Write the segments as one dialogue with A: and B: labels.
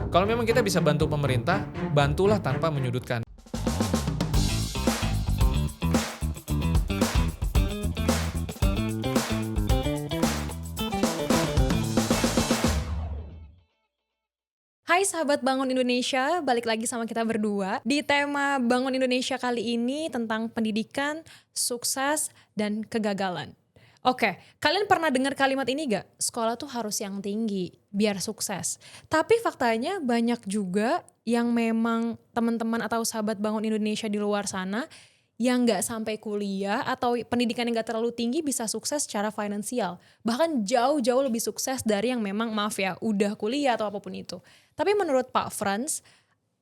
A: Kalau memang kita bisa bantu pemerintah, bantulah tanpa menyudutkan.
B: Hai sahabat Bangun Indonesia, balik lagi sama kita berdua di tema Bangun Indonesia kali ini tentang pendidikan, sukses, dan kegagalan. Oke, kalian pernah dengar kalimat ini gak? Sekolah tuh harus yang tinggi, biar sukses. Tapi faktanya banyak juga yang memang teman-teman atau sahabat Bangun Indonesia di luar sana yang gak sampai kuliah atau pendidikan yang gak terlalu tinggi bisa sukses secara finansial. Bahkan jauh-jauh lebih sukses dari yang memang maaf ya, udah kuliah atau apapun itu. Tapi menurut Pak Franz,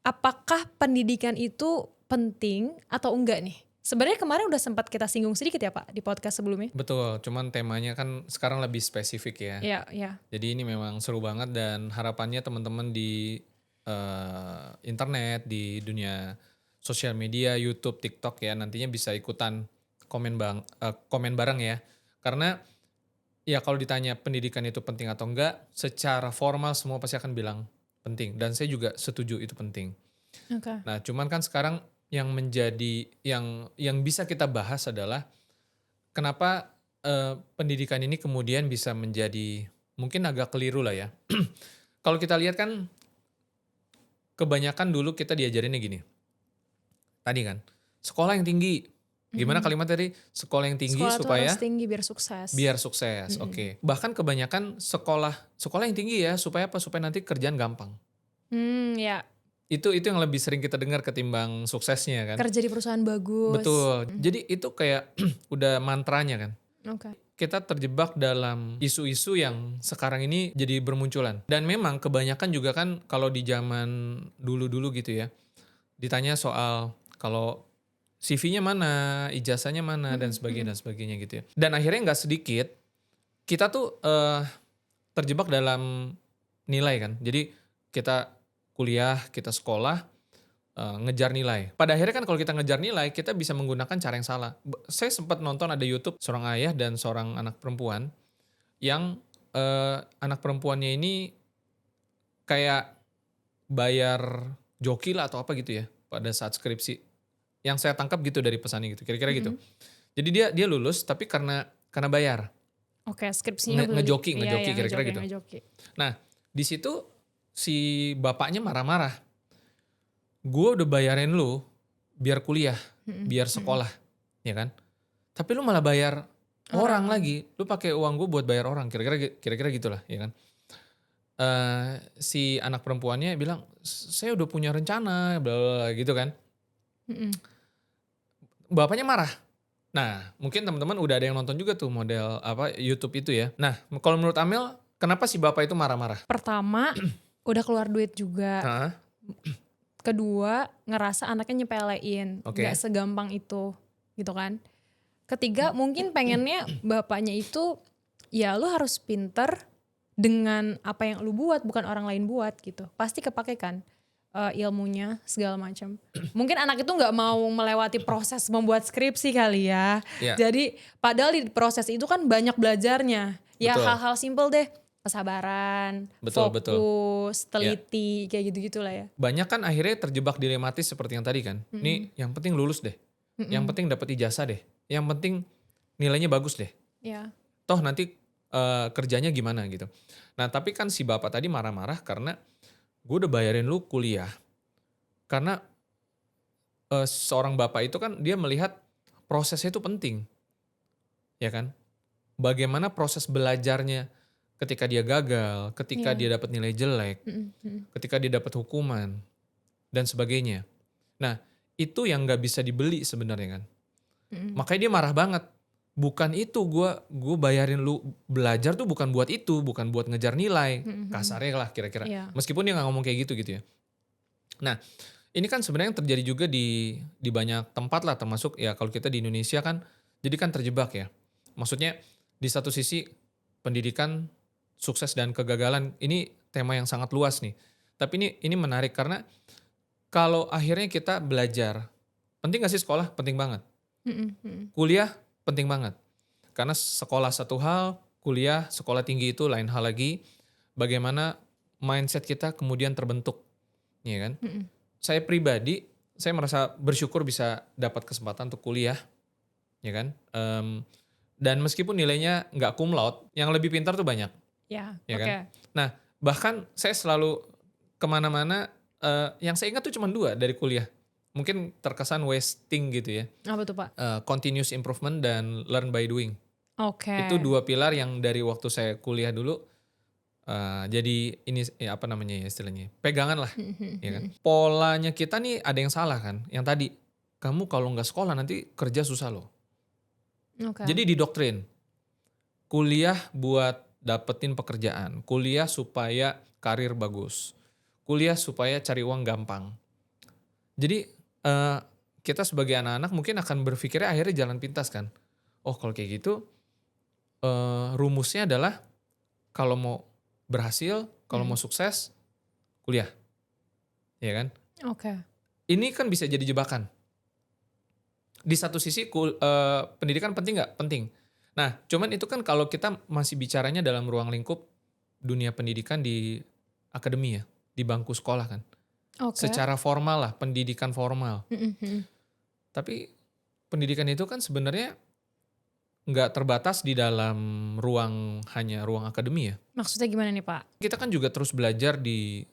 B: apakah pendidikan itu penting atau enggak nih? Sebenarnya kemarin udah sempat kita singgung sedikit ya Pak di podcast sebelumnya.
A: Betul, cuman temanya kan sekarang lebih spesifik ya.
B: Iya, iya.
A: Jadi ini memang seru banget dan harapannya teman-teman di internet, di dunia sosial media, YouTube, TikTok ya nantinya bisa ikutan komen bareng ya. Karena ya kalau ditanya pendidikan itu penting atau enggak, secara formal semua pasti akan bilang penting dan saya juga setuju itu penting.
B: Oke.
A: Nah, cuman kan sekarang yang menjadi yang bisa kita bahas adalah kenapa pendidikan ini kemudian bisa menjadi mungkin agak keliru lah ya. Kalau kita lihat kan kebanyakan dulu kita diajarinnya gini. Tadi kan, sekolah yang tinggi. Gimana kalimat tadi? Sekolah yang tinggi
B: Sekolah tuh
A: supaya
B: harus tinggi biar sukses.
A: biar sukses. Oke. Bahkan kebanyakan sekolah yang tinggi ya supaya apa? Supaya nanti kerjaan gampang.
B: Ya.
A: Itu yang lebih sering kita dengar ketimbang suksesnya kan.
B: Kerja di perusahaan bagus.
A: Betul. Jadi itu kayak udah mantranya kan.
B: Oke.
A: Kita terjebak dalam isu-isu yang sekarang ini jadi bermunculan. Dan memang kebanyakan juga kan kalau di zaman dulu-dulu gitu ya, ditanya soal kalau CV-nya mana, ijazahnya mana, dan sebagainya gitu ya. Dan akhirnya nggak sedikit, kita tuh terjebak dalam nilai kan. Jadi kita kuliah, kita sekolah, ngejar nilai. Pada akhirnya kan kalau kita ngejar nilai, kita bisa menggunakan cara yang salah. Saya sempat nonton ada YouTube seorang ayah dan seorang anak perempuan yang anak perempuannya ini kayak bayar joki lah atau apa gitu ya pada saat skripsi. Yang saya tangkap gitu dari pesannya gitu, kira-kira gitu. Jadi dia lulus tapi karena bayar.
B: Oke, skripsinya
A: Ngejoki
B: Iya,
A: kira-kira gitu.
B: ngejoki.
A: Nah, di situ si bapaknya marah-marah. Gue udah bayarin lu biar kuliah, biar sekolah, ya kan? Tapi lu malah bayar orang lagi, lu pakai uang gue buat bayar orang, kira-kira gitulah, ya kan? Si anak perempuannya bilang, saya udah punya rencana, bla bla bla, gitu kan? Bapaknya marah. Nah, mungkin teman-teman udah ada yang nonton juga tuh model apa YouTube itu ya. Nah, kalau menurut Amel, kenapa si bapak itu marah-marah?
B: Pertama, udah keluar duit juga.
A: Hah?
B: Kedua, ngerasa anaknya nyepelein,
A: Oke.
B: gak segampang itu, gitu kan. Ketiga, mungkin pengennya bapaknya itu, ya lu harus pinter dengan apa yang lu buat, bukan orang lain buat gitu. Pasti kepake kan ilmunya, segala macam. Mungkin anak itu gak mau melewati proses membuat skripsi kali ya.
A: Iya.
B: Jadi, padahal di proses itu kan banyak belajarnya. Ya
A: Betul.
B: hal-hal simple deh. Kesabaran,
A: Betul.
B: fokus, teliti, kayak gitu-gitu lah ya.
A: Banyak kan akhirnya terjebak dilematis seperti yang tadi kan. Nih yang penting lulus deh. Yang penting dapat ijazah deh. Yang penting nilainya bagus deh.
B: Ya.
A: Toh nanti kerjanya gimana gitu. Nah tapi kan si bapak tadi marah-marah karena gue udah bayarin lu kuliah. Karena seorang bapak itu kan dia melihat prosesnya itu penting. Ya kan. Bagaimana proses belajarnya ketika dia gagal, ketika dia dapat nilai jelek, ketika dia dapat hukuman, dan sebagainya. Nah, itu yang gak bisa dibeli sebenarnya kan. Makanya dia marah banget. Bukan itu, gue bayarin lu belajar tuh bukan buat itu, bukan buat ngejar nilai. Kasarnya lah kira-kira.
B: Iya.
A: Meskipun dia gak ngomong kayak gitu ya. Nah, ini kan sebenarnya yang terjadi juga di banyak tempat lah, termasuk ya kalau kita di Indonesia kan, jadi kan terjebak ya. Maksudnya di satu sisi pendidikan, sukses dan kegagalan ini tema yang sangat luas nih. Tapi ini menarik karena kalau akhirnya kita belajar, penting gak sih sekolah? Penting banget. Kuliah penting banget. Karena sekolah satu hal, kuliah, sekolah tinggi itu lain hal lagi. Bagaimana mindset kita kemudian terbentuk, ya kan?
B: Mhm.
A: Saya pribadi, saya merasa bersyukur bisa dapat kesempatan untuk kuliah, ya kan? Dan meskipun nilainya nggak cum laude, yang lebih pintar tuh banyak,
B: Ya,
A: ya kan?
B: oke.
A: Nah, bahkan saya selalu kemana-mana, yang saya ingat tuh cuma 2 dari kuliah. Mungkin terkesan wasting gitu ya,
B: Apa tuh, Pak?
A: continuous improvement dan learn by doing. Itu
B: Oke.
A: 2 pilar yang dari waktu saya kuliah dulu, jadi ini ya apa namanya ya istilahnya, pegangan lah,
B: Mhm mhm
A: ya kan.
B: mhm.
A: Polanya kita nih ada yang salah kan, yang tadi, "Kamu kalau nggak sekolah nanti kerja susah loh."
B: Oke.
A: Jadi didoktrin, kuliah buat dapetin pekerjaan, kuliah supaya karir bagus, kuliah supaya cari uang gampang. Jadi, kita sebagai anak-anak mungkin akan berpikirnya akhirnya jalan pintas kan, oh kalau kayak gitu, rumusnya adalah kalau mau berhasil, kalau mau
B: Mhm.
A: sukses, kuliah, ya kan.
B: Oke.
A: Ini kan bisa jadi jebakan. Di satu sisi pendidikan penting nggak? Penting. Nah, cuman itu kan kalau kita masih bicaranya dalam ruang lingkup dunia pendidikan di akademi ya, di bangku sekolah kan.
B: Oke.
A: Secara formal lah, pendidikan formal.
B: Mhm mhm.
A: Tapi pendidikan itu kan sebenarnya nggak terbatas di dalam hanya ruang akademi ya.
B: Maksudnya gimana nih, Pak?
A: Kita kan juga terus belajar di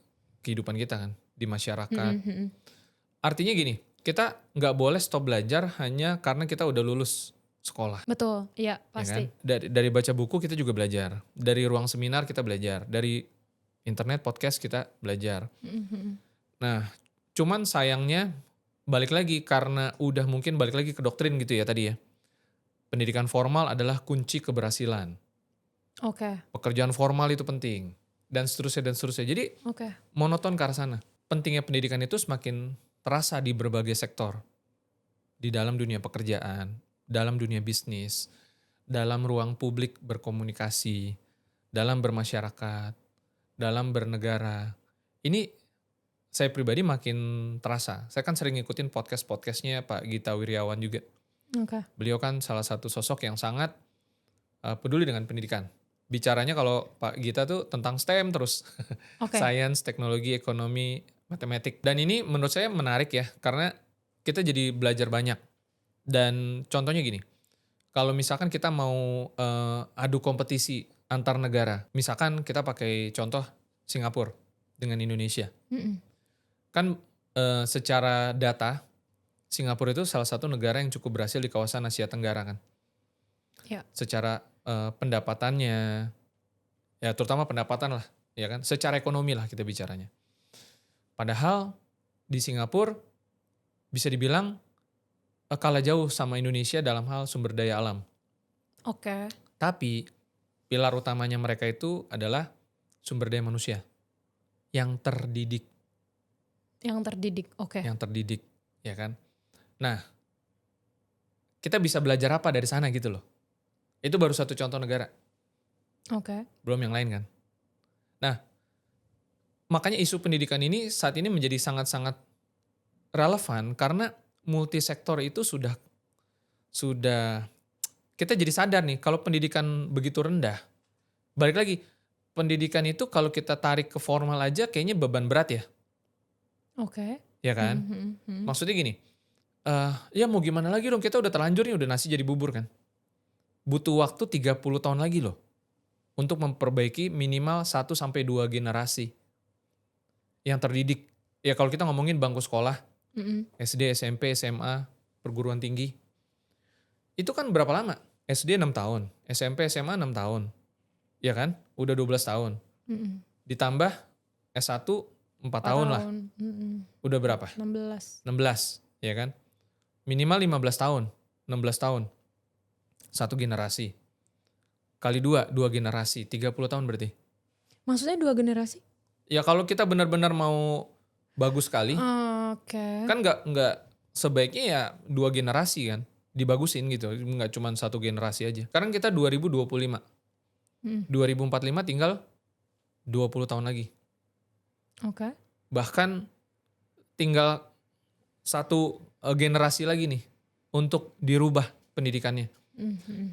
A: kehidupan kita kan, di masyarakat.
B: Mhm mhm.
A: Artinya gini, kita nggak boleh stop belajar hanya karena kita udah lulus sekolah,
B: Betul, iya
A: ya
B: pasti.
A: kan? Dari baca buku kita juga belajar, dari ruang seminar kita belajar, dari internet podcast kita belajar.
B: Mhm mhm.
A: Nah, cuman sayangnya balik lagi karena udah mungkin balik lagi ke doktrin gitu ya tadi ya. Pendidikan formal adalah kunci keberhasilan.
B: Oke
A: Pekerjaan formal itu penting dan seterusnya dan seterusnya. Jadi
B: oke.
A: monoton ke arah sana. Pentingnya pendidikan itu semakin terasa di berbagai sektor. Di dalam dunia pekerjaan, dalam dunia bisnis, dalam ruang publik berkomunikasi, dalam bermasyarakat, dalam bernegara. Ini saya pribadi makin terasa. Saya kan sering ngikutin podcast-podcastnya Pak Gita Wirjawan juga.
B: Oke.
A: Beliau kan salah satu sosok yang sangat peduli dengan pendidikan. Bicaranya kalau Pak Gita tuh tentang STEM terus.
B: Oke.
A: Science, teknologi, ekonomi, matematik. Dan ini menurut saya menarik ya, karena kita jadi belajar banyak. Dan contohnya gini, kalau misalkan kita mau adu kompetisi antar negara, misalkan kita pakai contoh Singapura dengan Indonesia.
B: Mhm.
A: Kan secara data, Singapura itu salah satu negara yang cukup berhasil di kawasan Asia Tenggara kan.
B: Ya.
A: Secara pendapatannya, ya terutama pendapatan lah, ya kan. Secara ekonomi lah kita bicaranya. Padahal di Singapura bisa dibilang kalah jauh sama Indonesia dalam hal sumber daya alam.
B: Oke.
A: Tapi pilar utamanya mereka itu adalah sumber daya manusia yang terdidik,
B: Yang terdidik, oke.
A: ya kan. Nah, kita bisa belajar apa dari sana gitu loh. Itu baru satu contoh negara,
B: Oke.
A: belum yang lain kan. Nah, makanya isu pendidikan ini saat ini menjadi sangat-sangat relevan karena multisektor itu sudah kita jadi sadar nih kalau pendidikan begitu rendah. Balik lagi, pendidikan itu kalau kita tarik ke formal aja kayaknya beban berat ya,
B: Oke.
A: ya
B: Mhm
A: kan?
B: mhm mhm.
A: Maksudnya gini, ya mau gimana lagi dong kita udah terlanjur nih udah nasi jadi bubur kan. Butuh waktu 30 tahun lagi loh untuk memperbaiki minimal 1 sampai 2 generasi yang terdidik. Ya kalau kita ngomongin bangku sekolah,
B: Mhm.
A: SD, SMP, SMA, perguruan tinggi. Itu kan berapa lama? SD 6 tahun, SMP, SMA 6 tahun. Ya kan? Udah 12 tahun.
B: Mhm.
A: Ditambah S1 4
B: 4
A: tahun lah.
B: tahun. Mhm.
A: Udah berapa?
B: 16.
A: 16, ya kan? Minimal 15 tahun, 16 tahun. Satu generasi. Kali 2 generasi, 30 tahun berarti.
B: Maksudnya 2 generasi?
A: Ya kalau kita benar-benar mau bagus sekali,
B: Oke.
A: kan nggak sebaiknya ya 2 generasi kan. Dibagusin gitu, nggak cuma 1 generasi aja. Sekarang kita 2025.
B: Mhm.
A: 2045 tinggal 20 tahun lagi.
B: Oke.
A: Bahkan tinggal 1 generasi lagi nih untuk dirubah pendidikannya.
B: Mhm.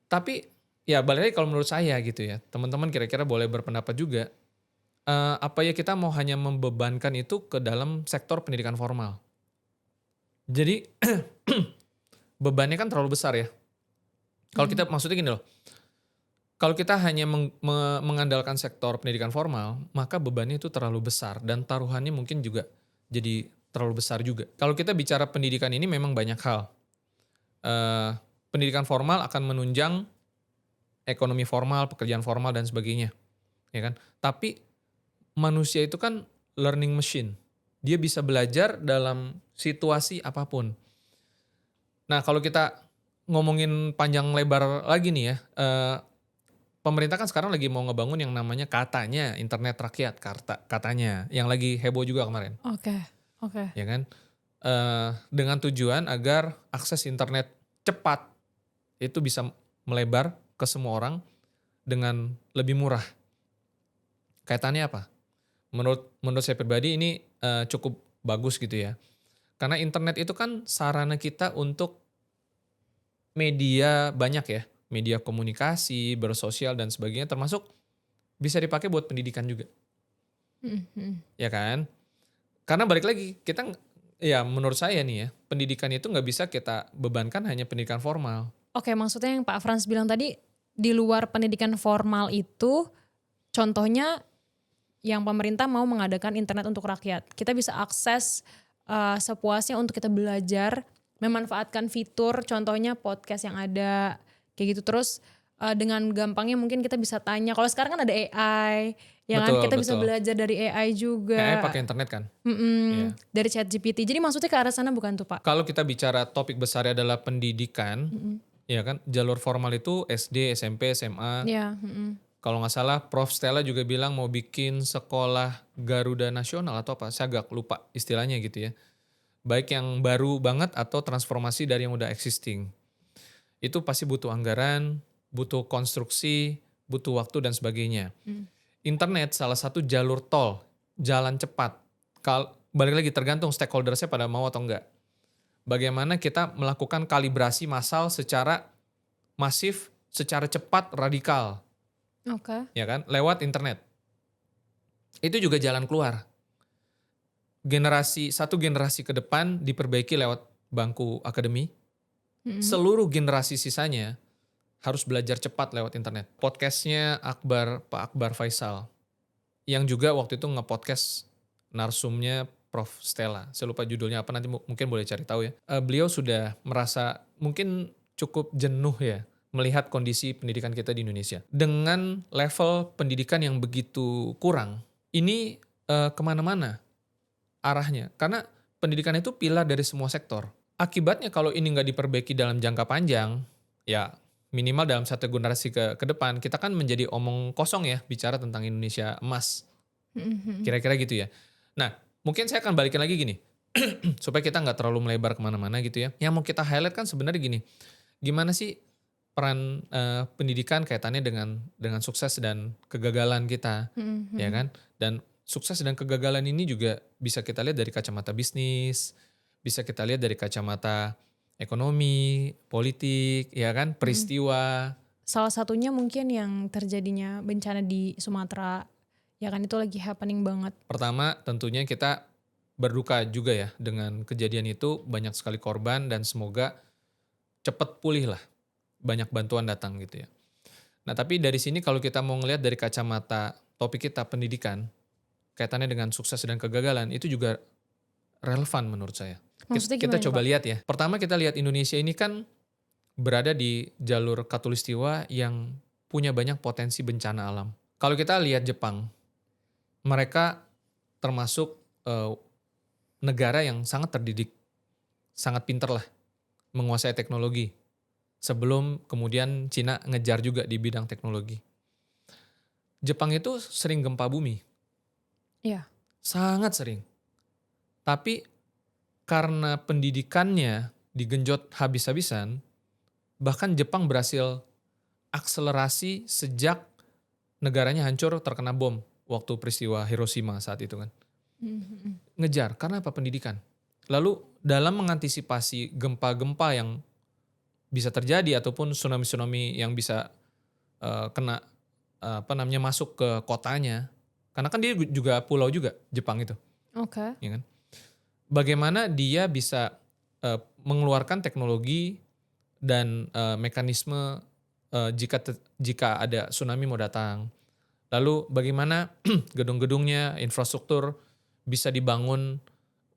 A: Tapi ya balik lagi kalau menurut saya gitu ya, teman-teman kira-kira boleh berpendapat juga. apa ya kita mau hanya membebankan itu ke dalam sektor pendidikan formal. Jadi bebannya kan terlalu besar ya. Kalau kita maksudnya gini loh, kalau kita hanya mengandalkan sektor pendidikan formal, maka bebannya itu terlalu besar dan taruhannya mungkin juga jadi terlalu besar juga. Kalau kita bicara pendidikan ini memang banyak hal. Pendidikan formal akan menunjang ekonomi formal, pekerjaan formal dan sebagainya, ya kan? Tapi manusia itu kan learning machine. Dia bisa belajar dalam situasi apapun. Nah, kalau kita ngomongin panjang lebar lagi nih ya, pemerintah kan sekarang lagi mau ngebangun yang namanya katanya internet rakyat, katanya, yang lagi heboh juga kemarin,
B: Oke, oke.
A: ya kan? Dengan tujuan agar akses internet cepat itu bisa melebar ke semua orang dengan lebih murah. Kaitannya apa? Menurut saya pribadi ini cukup bagus gitu ya. Karena internet itu kan sarana kita untuk media banyak ya, media komunikasi, bersosial dan sebagainya termasuk bisa dipakai buat pendidikan juga,
B: Mhm, mhm.
A: ya kan? Karena balik lagi ya menurut saya nih ya, pendidikan itu nggak bisa kita bebankan hanya pendidikan formal.
B: Oke, maksudnya yang Pak Frans bilang tadi, di luar pendidikan formal itu, contohnya yang pemerintah mau mengadakan internet untuk rakyat. Kita bisa akses sepuasnya untuk kita belajar, memanfaatkan fitur, contohnya podcast yang ada, kayak gitu. Terus dengan gampangnya mungkin kita bisa tanya. Kalau sekarang kan ada AI, ya kan?
A: Betul,
B: Kita bisa
A: betul.
B: belajar dari AI
A: AI
B: juga,
A: pakai internet kan? Iya.
B: dari ChatGPT. Jadi maksudnya ke arah sana bukan tuh, Pak?
A: Kalau kita bicara topik besarnya adalah pendidikan,
B: Mhm.
A: ya kan? Jalur formal itu SD, SMP, SMA.
B: Iya, mhm.
A: Kalau nggak salah Prof. Stella juga bilang mau bikin sekolah Garuda Nasional atau apa, saya agak lupa istilahnya gitu ya. Baik yang baru banget atau transformasi dari yang udah existing. Itu pasti butuh anggaran, butuh konstruksi, butuh waktu dan sebagainya.
B: Mmm.
A: Internet salah satu jalur tol, jalan cepat. Balik lagi tergantung stakeholdersnya pada mau atau enggak. Bagaimana kita melakukan kalibrasi massal secara masif, secara cepat, radikal,
B: Oke.
A: ya kan? Lewat internet. Itu juga jalan keluar. Satu generasi ke depan diperbaiki lewat bangku akademi.
B: Mhm.
A: Seluruh generasi sisanya harus belajar cepat lewat internet. Podcastnya Pak Akbar Faisal, yang juga waktu itu nge-podcast narsumnya Prof. Stella. Saya lupa judulnya apa, nanti mungkin boleh cari tahu ya. Beliau sudah merasa mungkin cukup jenuh ya melihat kondisi pendidikan kita di Indonesia. Dengan level pendidikan yang begitu kurang, ini kemana-mana arahnya. Karena pendidikan itu pilar dari semua sektor. Akibatnya kalau ini nggak diperbaiki dalam jangka panjang, ya minimal dalam satu generasi ke depan, kita kan menjadi omong kosong ya bicara tentang Indonesia emas.
B: Mhm, mhm.
A: Kira-kira gitu ya. Nah, mungkin saya akan balikin lagi gini, supaya kita nggak terlalu melebar kemana-mana gitu ya. Yang mau kita highlight kan sebenarnya gini, gimana sih peran pendidikan kaitannya dengan sukses dan kegagalan kita,
B: Mhm,
A: ya
B: mhm.
A: kan? Dan sukses dan kegagalan ini juga bisa kita lihat dari kacamata bisnis, bisa kita lihat dari kacamata ekonomi, politik, ya kan?
B: Mhm.
A: Peristiwa.
B: Salah satunya mungkin yang terjadinya bencana di Sumatera, ya kan itu lagi happening banget.
A: Pertama, tentunya kita berduka juga ya dengan kejadian itu, banyak sekali korban dan semoga cepat pulih lah, banyak bantuan datang gitu ya. Nah, tapi dari sini kalau kita mau ngelihat dari kacamata topik kita pendidikan, kaitannya dengan sukses dan kegagalan itu juga relevan menurut saya.
B: Maksudnya
A: Kita
B: gimana nih,
A: coba
B: Pak?
A: lihat ya. Pertama kita lihat Indonesia ini kan berada di jalur khatulistiwa yang punya banyak potensi bencana alam. Kalau kita lihat Jepang, mereka termasuk negara yang sangat terdidik, sangat pinter lah menguasai teknologi. Sebelum kemudian Cina ngejar juga di bidang teknologi. Jepang itu sering gempa bumi,
B: Iya.
A: sangat sering. Tapi karena pendidikannya digenjot habis-habisan, bahkan Jepang berhasil akselerasi sejak negaranya hancur terkena bom waktu peristiwa Hiroshima saat itu kan.
B: Mhm, mhm.
A: Ngejar, karena apa? Pendidikan. Lalu dalam mengantisipasi gempa-gempa yang bisa terjadi ataupun tsunami-tsunami yang bisa kena masuk ke kotanya, Karena kan dia juga pulau juga, Jepang itu,
B: Oke.
A: ya kan. Bagaimana dia bisa mengeluarkan teknologi dan mekanisme jika ada tsunami mau datang. Lalu bagaimana gedung-gedungnya, infrastruktur bisa dibangun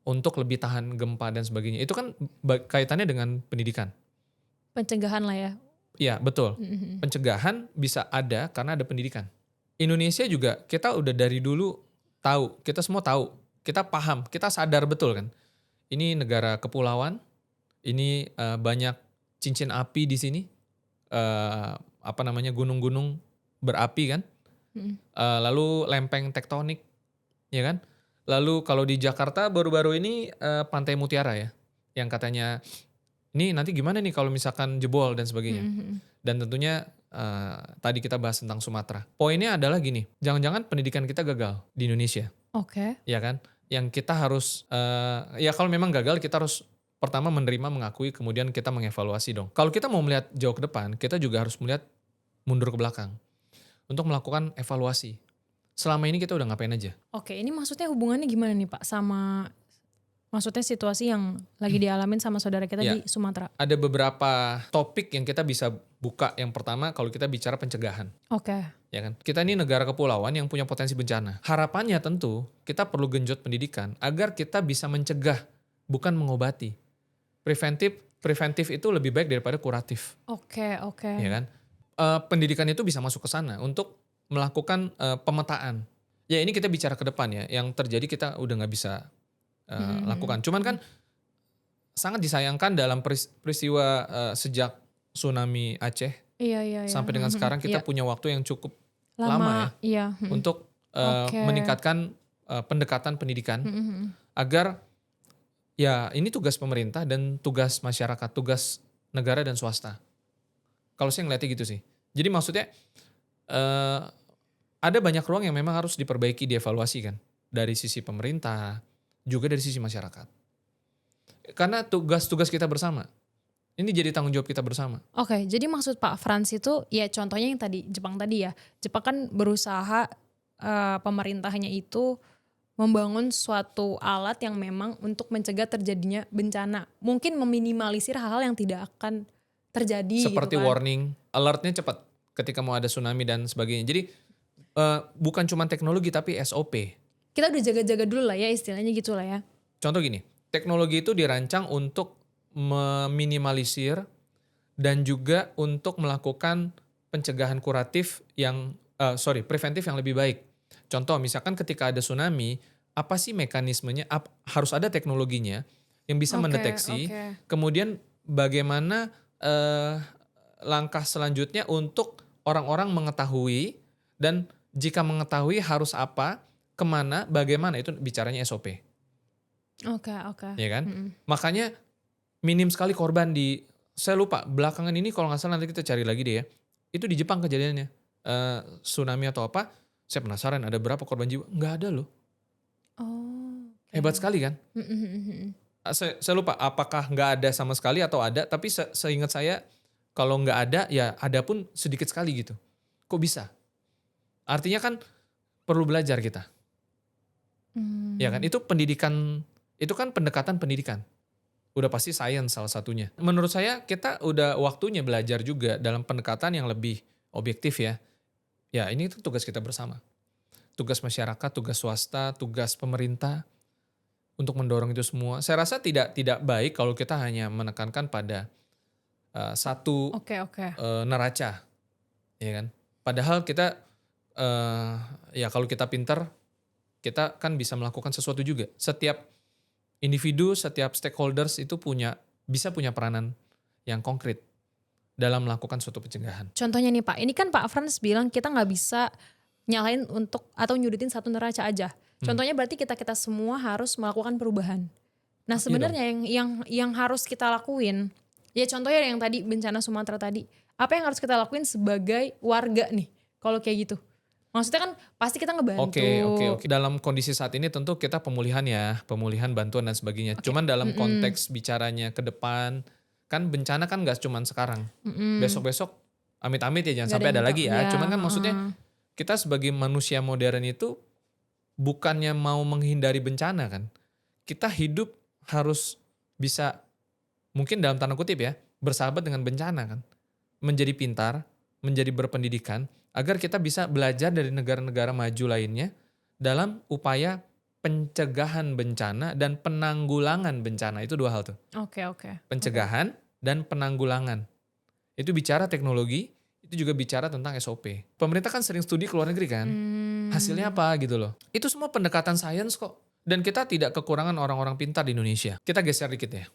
A: untuk lebih tahan gempa dan sebagainya. Itu kan kaitannya dengan pendidikan.
B: Pencegahan lah ya.
A: Iya, betul.
B: Mhm.
A: Pencegahan bisa ada karena ada pendidikan. Indonesia juga kita udah dari dulu tahu, kita semua tahu, kita paham, kita sadar betul kan. Ini negara kepulauan, ini banyak cincin api di sini, gunung-gunung berapi kan.
B: Mhm.
A: Lalu lempeng tektonik, ya kan. Lalu kalau di Jakarta baru-baru ini Pantai Mutiara ya, yang katanya ini nanti gimana nih kalau misalkan jebol dan
B: Mhm
A: sebagainya.
B: mhm.
A: Dan tentunya tadi kita bahas tentang Sumatera. Poinnya adalah gini, jangan-jangan pendidikan kita gagal di Indonesia,
B: Oke.
A: ya kan? Yang kita harus, ya kalau memang gagal kita harus pertama menerima, mengakui, kemudian kita mengevaluasi dong. Kalau kita mau melihat jauh ke depan, kita juga harus melihat mundur ke belakang untuk melakukan evaluasi. Selama ini kita udah ngapain aja?
B: Oke, ini maksudnya hubungannya gimana nih Pak sama maksudnya situasi yang lagi dialamin sama saudara kita
A: Ya,
B: di Sumatera?
A: ada beberapa topik yang kita bisa buka. Yang pertama kalau kita bicara pencegahan.
B: Oke.
A: Ya kan? Kita ini negara kepulauan yang punya potensi bencana. Harapannya tentu kita perlu genjot pendidikan agar kita bisa mencegah, bukan mengobati. Preventif itu lebih baik daripada kuratif,
B: Oke, oke.
A: ya kan? Pendidikan itu bisa masuk ke sana untuk melakukan pemetaan. Ya ini kita bicara ke depan ya, yang terjadi kita udah nggak bisa
B: Mhm
A: lakukan.
B: mhm.
A: Cuman kan sangat disayangkan dalam peristiwa sejak tsunami Aceh
B: Iya iya iya.
A: sampai
B: Mhm
A: dengan
B: mhm.
A: sekarang kita
B: Iya.
A: punya waktu yang cukup lama ya
B: Lama, iya. Mhm.
A: untuk
B: Oke.
A: meningkatkan pendekatan pendidikan
B: Mhm mhm.
A: agar ya ini tugas pemerintah dan tugas masyarakat, tugas negara dan swasta. Kalau saya ngeliatnya gitu sih. Jadi maksudnya eh, ada banyak ruang yang memang harus diperbaiki, dievaluasi kan. Dari sisi pemerintah, juga dari sisi masyarakat. Karena tugas-tugas kita bersama. Ini jadi tanggung jawab kita bersama.
B: Oke, jadi maksud Pak Frans itu ya contohnya yang tadi Jepang tadi ya. Jepang kan berusaha pemerintahnya itu membangun suatu alat yang memang untuk mencegah terjadinya bencana. Mungkin meminimalisir hal-hal yang tidak akan terjadi gitu
A: Seperti
B: kan.
A: warning, alertnya cepat ketika mau ada tsunami dan sebagainya. Jadi bukan cuma teknologi tapi SOP.
B: Kita udah jaga-jaga dulu lah ya istilahnya gitu lah ya.
A: Contoh gini, teknologi itu dirancang untuk meminimalisir dan juga untuk melakukan pencegahan kuratif preventif yang lebih baik. Contoh misalkan ketika ada tsunami, apa sih mekanismenya? Harus ada teknologinya yang bisa
B: Oke,
A: mendeteksi.
B: oke.
A: Kemudian bagaimana langkah selanjutnya untuk orang-orang mengetahui dan jika mengetahui harus apa, kemana, bagaimana itu bicaranya SOP,
B: Oke, oke.
A: ya kan?
B: Mhm.
A: Makanya minim sekali korban saya lupa belakangan ini kalau nggak salah nanti kita cari lagi deh ya. Itu di Jepang kejadiannya. Tsunami atau apa, saya penasaran ada berapa korban jiwa, nggak ada loh.
B: Oh,
A: Hebat
B: oke.
A: sekali kan?
B: Mhm mhm mhm.
A: Saya lupa apakah nggak ada sama sekali atau ada, tapi seingat saya kalau nggak ada ya ada pun sedikit sekali gitu. Kok bisa? Artinya kan perlu belajar kita, ya kan?
B: Mmm.
A: Itu pendidikan, itu kan pendekatan pendidikan. Udah pasti sains salah satunya. Menurut saya kita udah waktunya belajar juga dalam pendekatan yang lebih objektif ya. Ya ini tuh tugas kita bersama. Tugas masyarakat, tugas swasta, tugas pemerintah untuk mendorong itu semua. Saya rasa tidak baik kalau kita hanya menekankan pada satu
B: Oke, oke.
A: neraca, ya kan? Padahal kita ya kalau kita pintar, kita kan bisa melakukan sesuatu juga. Setiap individu, setiap stakeholders itu bisa punya peranan yang konkret dalam melakukan suatu pencegahan.
B: Contohnya nih Pak, ini kan Pak Frans bilang kita nggak bisa nyalain untuk atau nyudutin satu neraca aja.
A: Hmm.
B: Contohnya berarti kita semua harus melakukan perubahan. Nah
A: Iya dong.
B: sebenarnya yang harus kita lakuin, ya contohnya yang tadi bencana Sumatera tadi, apa yang harus kita lakuin sebagai warga nih, kalau kayak gitu? Maksudnya kan pasti kita ngebantu.
A: Oke. Dalam kondisi saat ini tentu kita pemulihan ya, pemulihan bantuan dan sebagainya.
B: Oke.
A: Cuman dalam
B: Mm-mm.
A: konteks bicaranya ke depan, kan bencana kan gak cuman sekarang.
B: Mm-mm.
A: Besok-besok amit-amit ya jangan
B: Nggak ada
A: sampai
B: yang
A: ada
B: tahu.
A: lagi ya.
B: Ya,
A: Cuman kan maksudnya
B: heeh.
A: kita sebagai manusia modern itu bukannya mau menghindari bencana kan. Kita hidup harus bisa, mungkin dalam tanda kutip ya, bersahabat dengan bencana kan. Menjadi pintar, menjadi berpendidikan, agar kita bisa belajar dari negara-negara maju lainnya dalam upaya pencegahan bencana dan penanggulangan bencana. Itu dua hal tuh.
B: Oke.
A: Pencegahan dan penanggulangan. Itu bicara teknologi, itu juga bicara tentang SOP. Pemerintah kan sering studi ke luar negeri kan. Hasilnya apa gitu loh. Itu semua pendekatan sains kok. Dan kita tidak kekurangan orang-orang pintar di Indonesia. Kita geser dikit ya.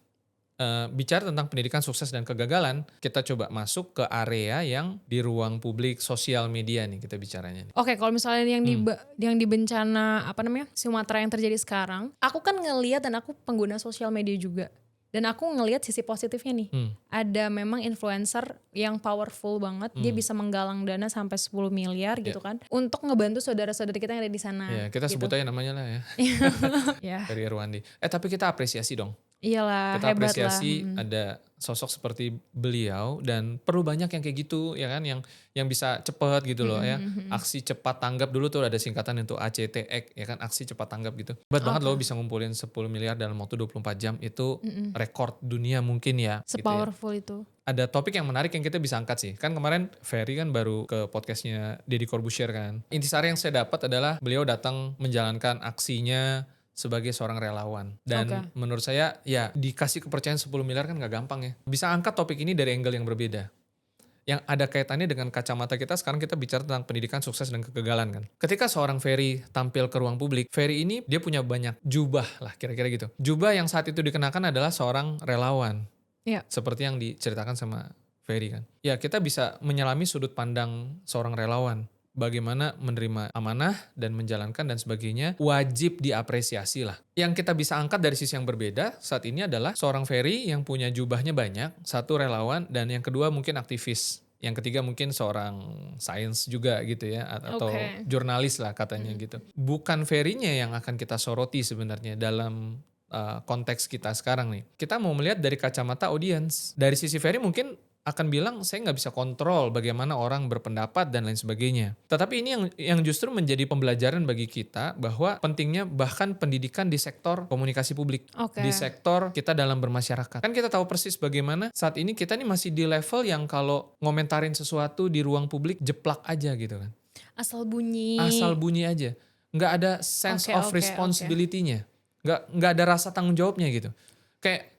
A: Bicara tentang pendidikan sukses dan kegagalan, kita coba masuk ke area yang di ruang publik sosial media nih kita bicaranya.
B: Oke, kalau misalnya yang di bencana apa namanya Sumatera yang terjadi sekarang, aku kan ngelihat dan aku pengguna sosial media juga. Dan aku ngelihat sisi positifnya nih. Ada memang influencer yang powerful banget, dia bisa menggalang dana sampai 10 miliar gitu kan, untuk ngebantu saudara-saudara kita yang ada di sana.
A: Ya, kita
B: gitu.
A: sebut aja namanya lah ya.
B: Ya,
A: Dari Rwandi. Tapi kita apresiasi dong.
B: iyalah,
A: Kita
B: hebat lah.
A: apresiasi ada sosok seperti beliau dan perlu banyak yang kayak gitu ya kan, yang bisa cepat gitu loh ya. Aksi cepat tanggap dulu tuh ada singkatan untuk ACTX ya kan, aksi cepat tanggap gitu. Hebat banget loh bisa ngumpulin 10 miliar dalam waktu 24 jam itu rekor dunia mungkin ya. Gitu ya.
B: Sepowerful itu.
A: Ada topik yang menarik yang kita bisa angkat sih. Kan kemarin Ferry kan baru ke podcastnya Deddy Corbuzier kan. Intisari yang saya dapat adalah beliau datang menjalankan aksinya sebagai seorang relawan. Dan menurut saya ya dikasih kepercayaan 10 miliar kan gak gampang ya. Bisa angkat topik ini dari angle yang berbeda. Yang ada kaitannya dengan kacamata kita, sekarang kita bicara tentang pendidikan sukses dan kegagalan kan. Ketika seorang Ferry tampil ke ruang publik, Ferry ini dia punya banyak jubah lah kira-kira gitu. Jubah yang saat itu dikenakan adalah seorang relawan.
B: Iya.
A: Seperti yang diceritakan sama Ferry kan. Ya kita bisa menyelami sudut pandang seorang relawan. Bagaimana menerima amanah dan menjalankan dan sebagainya, wajib diapresiasi lah. Yang kita bisa angkat dari sisi yang berbeda saat ini adalah seorang Ferry yang punya jubahnya banyak, satu relawan, dan yang kedua mungkin aktivis. Yang ketiga mungkin seorang sains juga gitu ya, atau jurnalis lah katanya gitu. Bukan Ferry-nya yang akan kita soroti sebenarnya dalam konteks kita sekarang nih. Kita mau melihat dari kacamata audiens. Dari sisi Ferry mungkin akan bilang saya nggak bisa kontrol bagaimana orang berpendapat dan lain sebagainya. Tetapi ini yang justru menjadi pembelajaran bagi kita bahwa pentingnya bahkan pendidikan di sektor komunikasi publik, di sektor kita dalam bermasyarakat. Kan kita tahu persis bagaimana saat ini kita nih masih di level yang kalau ngomentarin sesuatu di ruang publik jeplak aja gitu kan.
B: Asal bunyi
A: aja, nggak ada sense of responsibility-nya, nggak ada rasa tanggung jawabnya gitu. Kayak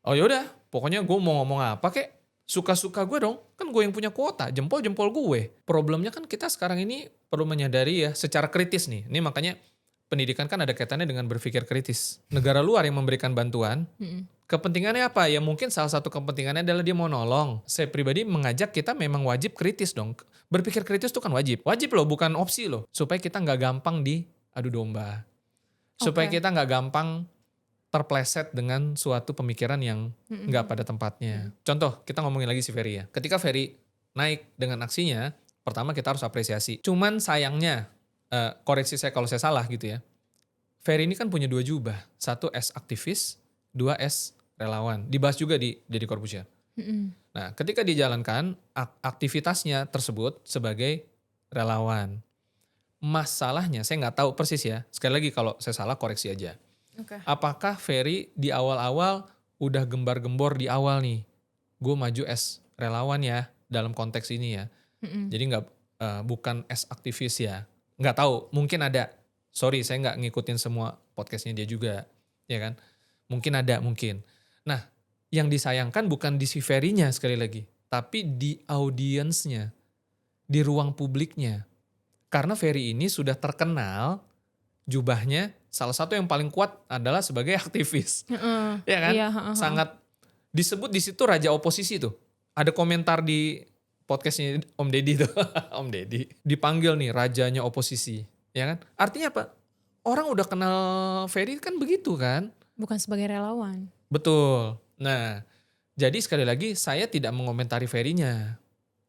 A: oh yaudah, pokoknya gue mau ngomong apa kek. Suka-suka gue dong, kan gue yang punya kuota, jempol-jempol gue. Problemnya kan kita sekarang ini perlu menyadari ya secara kritis nih. Ini makanya pendidikan kan ada kaitannya dengan berpikir kritis. Negara luar yang memberikan bantuan, kepentingannya apa? Ya mungkin salah satu kepentingannya adalah dia mau nolong. Saya pribadi mengajak kita memang wajib kritis dong. Berpikir kritis itu kan wajib. Wajib loh, bukan opsi loh. Supaya kita gak gampang diadu domba. Supaya kita gak gampang terpleset dengan suatu pemikiran yang nggak pada tempatnya. Contoh, kita ngomongin lagi si Ferry ya. Ketika Ferry naik dengan aksinya, pertama kita harus apresiasi. Cuman sayangnya, koreksi saya kalau saya salah gitu ya. Ferry ini kan punya dua jubah. Satu as aktivis, dua as relawan. Dibahas juga di Deddy Corbuzier. Nah, ketika dijalankan, aktivitasnya tersebut sebagai relawan. Masalahnya, saya nggak tahu persis ya. Sekali lagi kalau saya salah, koreksi aja. Apakah Ferry di awal-awal udah gembar-gembor di awal nih, gue maju as relawan ya dalam konteks ini ya. Jadi bukan as aktivis ya. Nggak tahu, mungkin ada. Sorry, saya nggak ngikutin semua podcastnya dia juga, ya kan? Mungkin ada, mungkin. Nah, yang disayangkan bukan di si Ferry-nya sekali lagi, tapi di audiensnya, di ruang publiknya. Karena Ferry ini sudah terkenal jubahnya. Salah satu yang paling kuat adalah sebagai aktivis. Ya kan? Sangat disebut di situ raja oposisi tuh. Ada komentar di podcastnya Om Deddy tuh. Om Deddy. Dipanggil nih rajanya oposisi. Ya kan? Artinya apa? Orang udah kenal Ferry kan begitu kan?
B: Bukan sebagai relawan.
A: Betul. Nah, jadi sekali lagi saya tidak mengomentari Ferry-nya.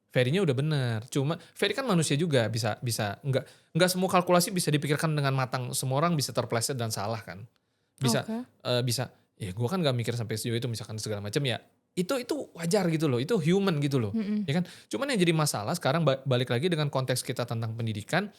A: Ferry-nya udah bener. Cuma Ferry kan manusia juga, bisa nggak semua kalkulasi bisa dipikirkan dengan matang. Semua orang bisa terpleset dan salah kan. Bisa ya gue kan nggak mikir sampai sejauh itu misalkan segala macam ya. Itu wajar gitu loh, itu human gitu loh. Ya kan? Cuman yang jadi masalah sekarang balik lagi dengan konteks kita tentang pendidikan,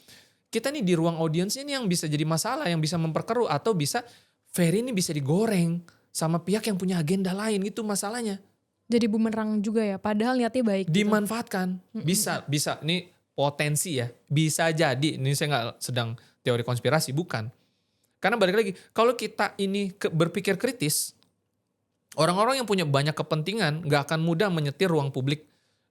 A: kita nih di ruang audiensnya ini yang bisa jadi masalah, yang bisa memperkeruh atau bisa Ferry ini bisa digoreng sama pihak yang punya agenda lain gitu masalahnya.
B: Jadi bumerang juga ya, padahal niatnya baik gitu.
A: Dimanfaatkan. Bisa ini potensi ya. Bisa jadi, ini saya nggak sedang teori konspirasi, bukan. Karena balik lagi, kalau kita ini berpikir kritis, orang-orang yang punya banyak kepentingan nggak akan mudah menyetir ruang publik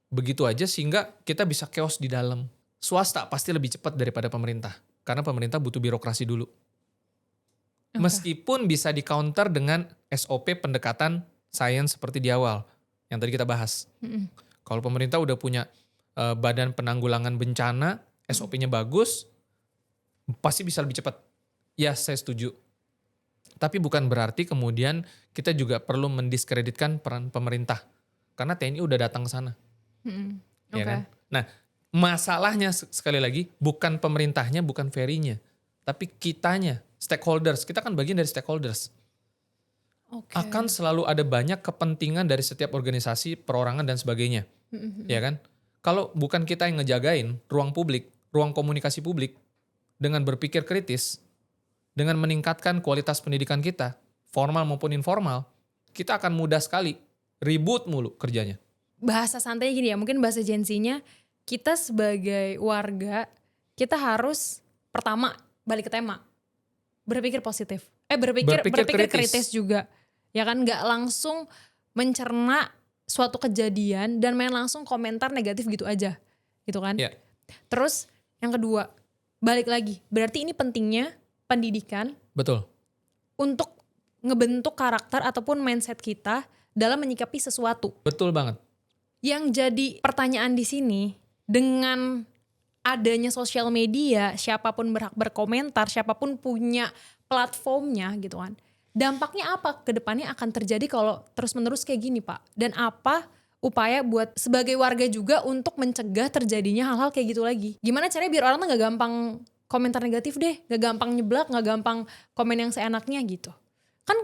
A: begitu aja sehingga kita bisa chaos di dalam. Swasta pasti lebih cepat daripada pemerintah. Karena pemerintah butuh birokrasi dulu.
B: Oke.
A: Meskipun bisa di-counter dengan SOP pendekatan sains seperti di awal. Yang tadi kita bahas.
B: Mm-mm.
A: Kalau pemerintah udah punya badan penanggulangan bencana, SOP-nya bagus, pasti bisa lebih cepat. Ya, saya setuju. Tapi bukan berarti kemudian kita juga perlu mendiskreditkan peran pemerintah. Karena TNI udah datang ke sana.
B: Mm-mm.
A: Ya
B: Oke.
A: kan? Nah, masalahnya sekali lagi bukan pemerintahnya, bukan Ferry-nya. Tapi kitanya, stakeholders. Kita kan bagian dari stakeholders.
B: Oke.
A: Akan selalu ada banyak kepentingan dari setiap organisasi, perorangan dan sebagainya.
B: Mm-mm.
A: Ya kan? Kalau bukan kita yang ngejagain ruang publik, ruang komunikasi publik dengan berpikir kritis, dengan meningkatkan kualitas pendidikan kita, formal maupun informal, kita akan mudah sekali ribut mulu kerjanya.
B: Bahasa santainya gini ya, mungkin bahasa Gen-Z-nya, kita sebagai warga, kita harus pertama balik ke tema, berpikir positif. Berpikir kritis juga. Ya kan, nggak langsung mencerna suatu kejadian dan main langsung komentar negatif gitu aja. Gitu kan.
A: Ya.
B: Terus yang kedua, balik lagi. Berarti ini pentingnya pendidikan
A: Betul.
B: untuk ngebentuk karakter ataupun mindset kita dalam menyikapi sesuatu.
A: Betul banget.
B: Yang jadi pertanyaan di sini, dengan adanya sosial media, siapapun berhak berkomentar, siapapun punya platformnya gitu kan. Dampaknya apa ke depannya akan terjadi kalau terus-menerus kayak gini, Pak? Dan apa upaya buat sebagai warga juga untuk mencegah terjadinya hal-hal kayak gitu lagi? Gimana caranya biar orang tuh gak gampang komentar negatif deh, gak gampang nyeblak, gak gampang komen yang seenaknya gitu. Kan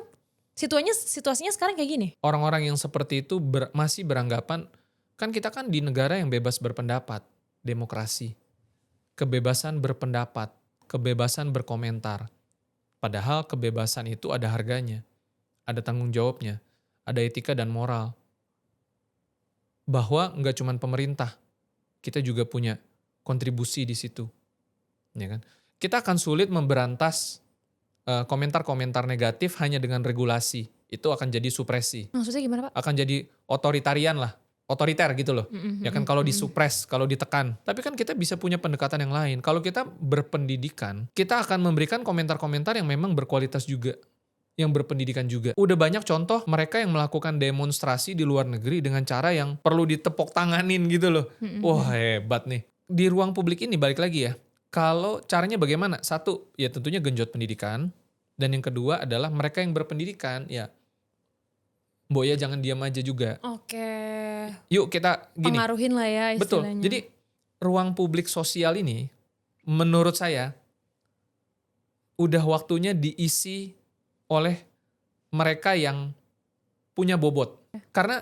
B: situasinya sekarang kayak gini.
A: Orang-orang yang seperti itu masih beranggapan, kan kita kan di negara yang bebas berpendapat, demokrasi. Kebebasan berpendapat, kebebasan berkomentar. Padahal kebebasan itu ada harganya, ada tanggung jawabnya, ada etika dan moral. Bahwa nggak cuma pemerintah, kita juga punya kontribusi di situ. Ya kan? Kita akan sulit memberantas komentar-komentar negatif hanya dengan regulasi. Itu akan jadi supresi.
B: Maksudnya gimana, Pak?
A: Akan jadi otoritarian lah. Otoriter gitu loh. Ya kan kalau disupres, kalau ditekan. Tapi kan kita bisa punya pendekatan yang lain. Kalau kita berpendidikan, kita akan memberikan komentar-komentar yang memang berkualitas juga. Yang berpendidikan juga. Udah banyak contoh mereka yang melakukan demonstrasi di luar negeri dengan cara yang perlu ditepuk tanganin gitu loh. Wah hebat nih. Di ruang publik ini balik lagi ya. Kalau caranya bagaimana? Satu, ya tentunya genjot pendidikan. Dan yang kedua adalah mereka yang berpendidikan, ya Mbok ya jangan diam aja juga.
B: Oke.
A: Yuk kita gini.
B: Pengaruhin lah ya istilahnya.
A: Betul. Jadi ruang publik sosial ini menurut saya udah waktunya diisi oleh mereka yang punya bobot. Karena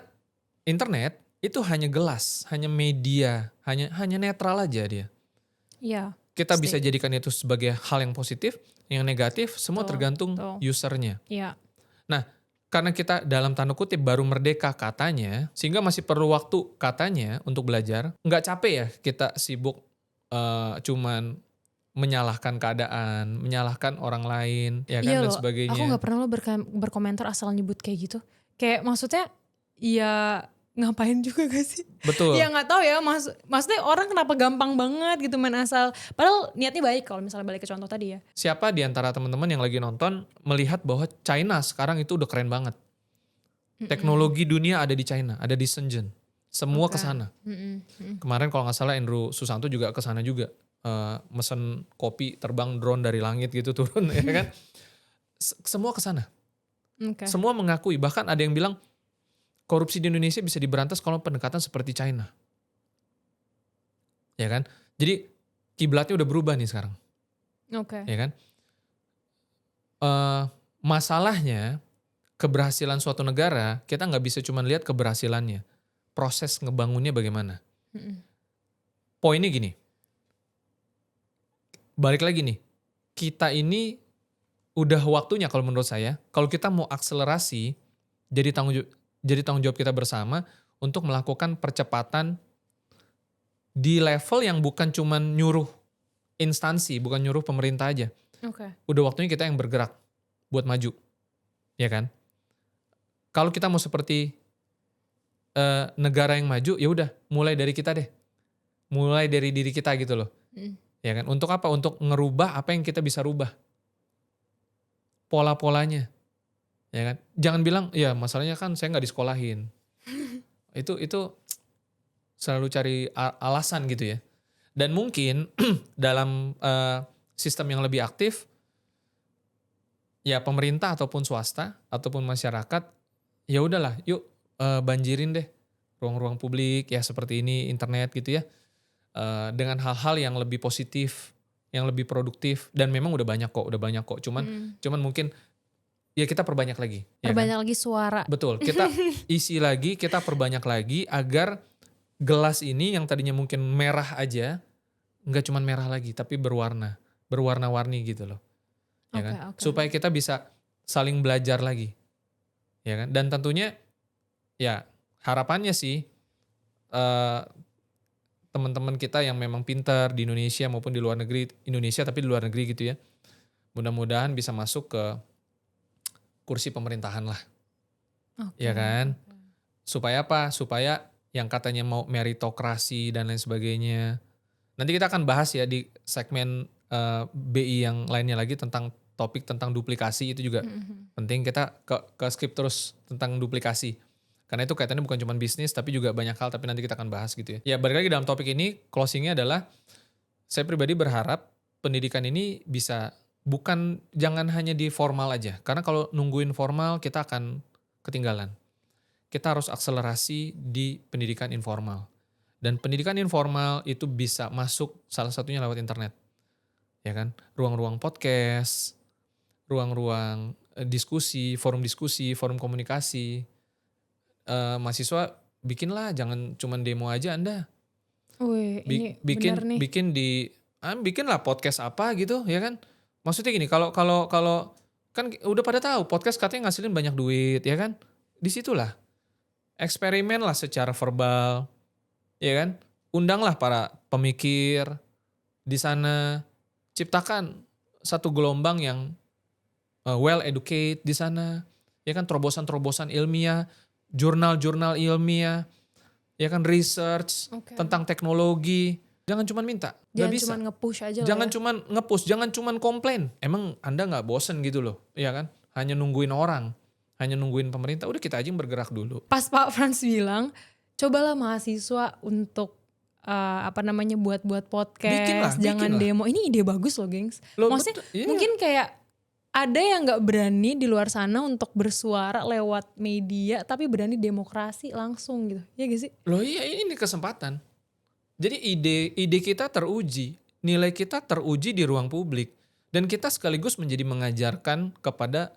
A: internet itu hanya gelas, hanya media, hanya netral aja dia.
B: Iya.
A: Kita bisa jadikan itu sebagai hal yang positif, yang negatif semua
B: Betul,
A: tergantung
B: betul.
A: usernya.
B: Iya.
A: Nah, karena kita dalam tanda kutip baru merdeka katanya, sehingga masih perlu waktu katanya untuk belajar. Nggak capek ya kita sibuk cuman menyalahkan keadaan, menyalahkan orang lain, ya kan,
B: Iya
A: dan
B: loh,
A: sebagainya.
B: aku gak pernah lo berkomentar asal nyebut kayak gitu. Kayak maksudnya ya ngapain juga gak sih?
A: Betul.
B: Ya gak tahu ya, maksudnya orang kenapa gampang banget gitu main asal. Padahal niatnya baik kalau misalnya balik ke contoh tadi ya.
A: Siapa di antara teman-teman yang lagi nonton melihat bahwa China sekarang itu udah keren banget. Teknologi dunia ada di China, ada di Shenzhen. Semua
B: Oke.
A: kesana. Kemarin kalau nggak salah Andrew Susanto juga kesana juga. Mesen kopi, terbang drone dari langit gitu turun ya kan. Semua kesana.
B: Oke.
A: Semua mengakui, bahkan ada yang bilang korupsi di Indonesia bisa diberantas kalau pendekatan seperti China. Ya kan? Jadi kiblatnya udah berubah nih sekarang.
B: Oke.
A: Ya kan? Masalahnya keberhasilan suatu negara, kita nggak bisa cuma lihat keberhasilannya. Proses ngebangunnya bagaimana. Poinnya gini. balik lagi nih, kita ini udah waktunya kalau menurut saya, kalau kita mau akselerasi, jadi tanggung jawab kita bersama untuk melakukan percepatan di level yang bukan cuman nyuruh instansi, bukan nyuruh pemerintah aja.
B: Oke.
A: Udah waktunya kita yang bergerak buat maju, ya kan? Kalau kita mau seperti negara yang maju, ya udah mulai dari kita deh. Mulai dari diri kita gitu loh. Ya kan? Untuk apa? Untuk ngerubah apa yang kita bisa rubah. Pola-polanya. Ya kan? Jangan bilang, ya masalahnya kan saya nggak disekolahin. Itu selalu cari alasan gitu ya. Dan mungkin dalam sistem yang lebih aktif, ya pemerintah ataupun swasta ataupun masyarakat, ya udahlah, yuk banjirin deh ruang-ruang publik ya seperti ini, internet gitu ya, dengan hal-hal yang lebih positif, yang lebih produktif, dan memang udah banyak kok. Cuman mungkin ya kita perbanyak lagi, ya kan?
B: Perbanyak lagi suara.
A: Betul, kita isi lagi, kita perbanyak lagi agar gelas ini yang tadinya mungkin merah aja, nggak cuman merah lagi, tapi berwarna-warni gitu loh, ya kan?
B: Oke.
A: Supaya kita bisa saling belajar lagi, ya kan? Dan tentunya, ya harapannya sih teman-teman kita yang memang pintar di Indonesia maupun di luar negeri, Indonesia tapi di luar negeri gitu ya, mudah-mudahan bisa masuk ke kursi pemerintahan lah,
B: Oke.
A: ya kan? Supaya apa? Supaya yang katanya mau meritokrasi dan lain sebagainya. Nanti kita akan bahas ya di segmen BI yang lainnya lagi tentang topik tentang duplikasi, itu juga penting kita ke skip terus tentang duplikasi. Karena itu kaitannya bukan cuma bisnis tapi juga banyak hal, tapi nanti kita akan bahas gitu ya. Ya balik lagi dalam topik ini, closingnya adalah saya pribadi berharap pendidikan ini bisa jangan hanya di formal aja. Karena kalau nungguin formal kita akan ketinggalan. Kita harus akselerasi di pendidikan informal. Dan pendidikan informal itu bisa masuk salah satunya lewat internet. Ya kan? Ruang-ruang podcast, ruang-ruang diskusi, forum komunikasi. Mahasiswa bikinlah, jangan cuma demo aja Anda.
B: Wih, ini benar nih.
A: Bikinlah podcast apa gitu, ya kan? Maksudnya gini, kalau kan udah pada tahu podcast katanya ngasilin banyak duit, ya kan? Disitulah eksperimen lah secara verbal, ya kan? Undanglah para pemikir di sana, ciptakan satu gelombang yang well educated di sana, ya kan? Terobosan-terobosan ilmiah, jurnal-jurnal ilmiah, ya kan? Research tentang teknologi. Jangan cuma minta, nggak bisa.
B: Jangan cuma nge-push aja
A: Jangan
B: lah ya.
A: cuma nge-push, jangan cuma komplain. Emang Anda nggak bosen gitu loh, ya kan? Hanya nungguin orang, hanya nungguin pemerintah. Udah kita aja yang bergerak dulu.
B: Pas Pak Frans bilang, cobalah mahasiswa untuk buat podcast, jangan
A: bikinlah.
B: demo. Ini ide bagus loh, gengs.
A: Loh,
B: Maksudnya
A: betul, iya.
B: mungkin kayak ada yang nggak berani di luar sana untuk bersuara lewat media, tapi berani demokrasi langsung gitu. Ya gak sih?
A: Loh iya, ini kesempatan. Jadi ide kita teruji, nilai kita teruji di ruang publik, dan kita sekaligus menjadi mengajarkan kepada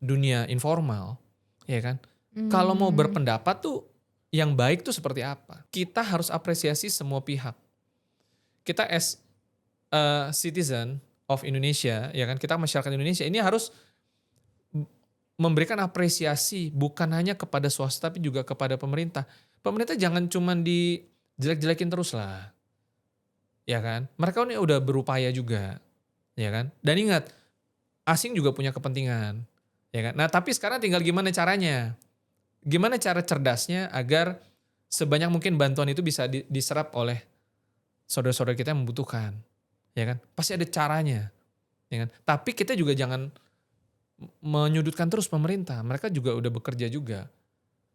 A: dunia informal, ya kan? Kalau mau berpendapat tuh yang baik tuh seperti apa? Kita harus apresiasi semua pihak. Kita as a citizen of Indonesia, ya kan? Kita masyarakat Indonesia ini harus memberikan apresiasi bukan hanya kepada swasta tapi juga kepada pemerintah. Pemerintah jangan cuma dijelek-jelekin terus lah, ya kan? Mereka ini udah berupaya juga, ya kan? Dan ingat, asing juga punya kepentingan, ya kan? Nah tapi sekarang tinggal gimana caranya? Gimana cara cerdasnya agar sebanyak mungkin bantuan itu bisa diserap oleh saudara-saudara kita yang membutuhkan, ya kan? Pasti ada caranya, ya kan? Tapi kita juga jangan menyudutkan terus pemerintah. Mereka juga udah bekerja juga.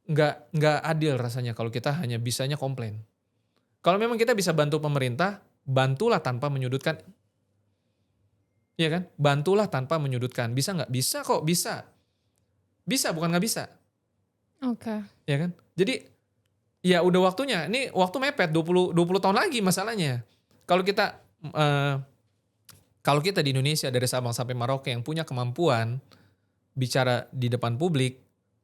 A: Nggak adil rasanya kalau kita hanya bisanya komplain. Kalau memang kita bisa bantu pemerintah, bantulah tanpa menyudutkan. Iya kan? Bantulah tanpa menyudutkan. Bisa nggak? Bisa kok, bisa. Bisa, bukan nggak bisa.
B: Oke.
A: Ya kan? Jadi ya udah waktunya. Ini waktu mepet 20 tahun lagi masalahnya. Kalau kita di Indonesia dari Sabang sampai Merauke yang punya kemampuan bicara di depan publik,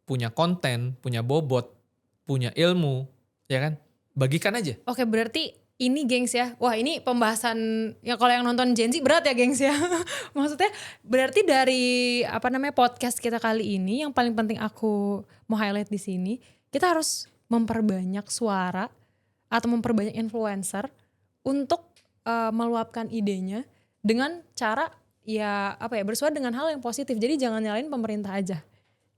A: punya konten, punya bobot, punya ilmu, ya kan? Bagikan aja.
B: Oke, berarti Ini gengs ya, wah ini pembahasan ya kalau yang nonton Gen Z berat ya gengs ya. Maksudnya berarti dari podcast kita kali ini yang paling penting aku mau highlight di sini, kita harus memperbanyak suara atau memperbanyak influencer untuk meluapkan idenya dengan cara bersuara dengan hal yang positif. Jadi jangan nyalain pemerintah aja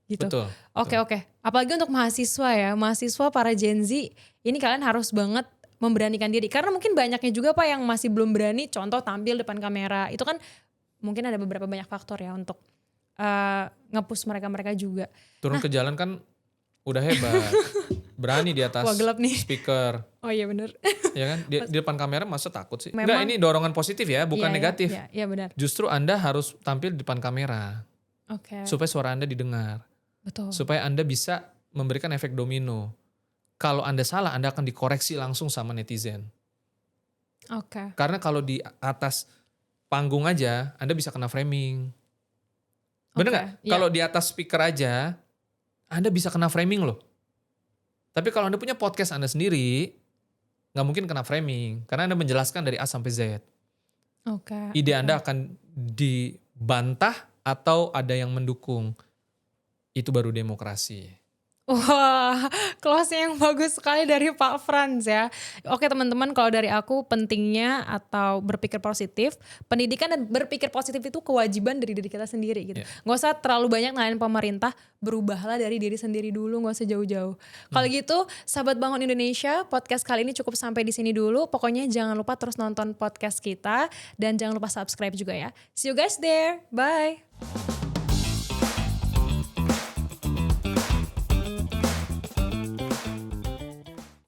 B: gitu.
A: Betul.
B: Oke. Apalagi untuk mahasiswa para Gen Z, ini kalian harus banget memberanikan diri. Karena mungkin banyaknya juga Pak yang masih belum berani, contoh tampil depan kamera. Itu kan mungkin ada beberapa banyak faktor ya untuk nge-push mereka juga.
A: Turun ke jalan kan udah hebat. Berani di atas
B: Wah, gelap nih.
A: speaker.
B: Oh iya bener.
A: Ya kan? Di depan kamera masa takut sih?
B: Memang-
A: Enggak, ini dorongan positif ya, bukan negatif.
B: Iya benar.
A: Justru Anda harus tampil di depan kamera.
B: Oke.
A: Supaya suara Anda didengar.
B: Betul.
A: Supaya Anda bisa memberikan efek domino. Kalau Anda salah, Anda akan dikoreksi langsung sama netizen.
B: Oke.
A: Karena kalau di atas panggung aja, Anda bisa kena framing. Bener
B: Oke,
A: gak?
B: iya.
A: Kalau di atas speaker aja, Anda bisa kena framing loh. Tapi kalau Anda punya podcast Anda sendiri, gak mungkin kena framing. Karena Anda menjelaskan dari A sampai Z.
B: Oke.
A: Ide Anda akan dibantah atau ada yang mendukung. Itu baru demokrasi.
B: Wah, closing yang bagus sekali dari Pak Frans ya. Oke teman-teman, kalau dari aku pentingnya atau berpikir positif, pendidikan dan berpikir positif itu kewajiban dari diri kita sendiri gitu. Gak usah terlalu banyak nanya pemerintah, berubahlah dari diri sendiri dulu, gak usah jauh-jauh. Kalau gitu, sahabat Bangun Indonesia, podcast kali ini cukup sampai di sini dulu. Pokoknya jangan lupa terus nonton podcast kita dan jangan lupa subscribe juga ya. See you guys there, bye.